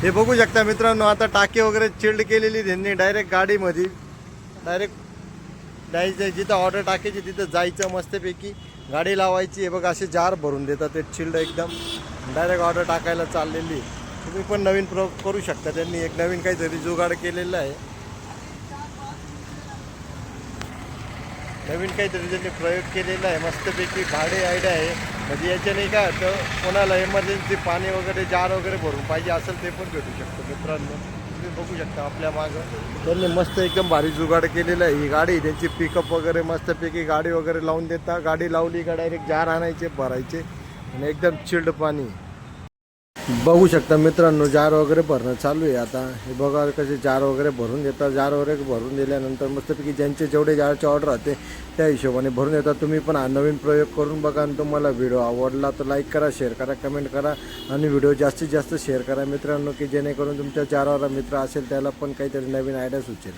हे बघू शकता मित्रांनो, आता टाकी वगैरे चिल्ड केलेली त्यांनी डायरेक्ट गाडीमध्ये डायरेक्ट जिथं ऑर्डर टाकायची तिथं जायचं, मस्तपैकी गाडी लावायची. हे बघा असे जार भरून देतात ते चिल्ड एकदम, डायरेक्ट ऑर्डर टाकायला चाललेली. तुम्ही पण नवीन प्रयोग करू शकता. त्यांनी एक नवीन काहीतरी जुगाड केलेला आहे, नवीन काहीतरी त्यांनी प्रयोग केलेला आहे, मस्तपैकी भाडे आयडिया आहे. म्हणजे याच्याने काय होतं, कोणाला इमर्जन्सी पाणी वगैरे जार वगैरे भरून पाहिजे असेल ते पण भेटू शकतं मित्रांनो. तुम्ही बघू शकता आपल्या मागं त्यांनी मस्त एकदम भारी जुगाड केलेलं आहे. ही गाडी त्यांची पिकअप वगैरे मस्तपैकी गाडी वगैरे लावून देता. गाडी लावली का डायरेक्ट जार आणायचे, भरायचे आणि एकदम चिल्ड पाणी. बघू शकता मित्रांनो, जार वगैरे भरणं चालू आहे आता. हे बघा कसे जार वगैरे भरून देतात. जार वगैरे भरून दिल्यानंतर मस्तपैकी ज्यांचे जेवढे जारचे ऑर्डर राहते त्या हिशोबाने भरून येतात. तुम्ही पण हा नवीन प्रयोग करून बघा. आणि तुम्हाला व्हिडिओ आवडला तर लाईक करा, शेअर करा, कमेंट करा आणि व्हिडिओ जास्तीत जास्त शेअर करा मित्रांनो, की जेणेकरून तुमच्या जारवाला मित्र असेल त्याला पण काहीतरी नवीन आयडिया सुचेल.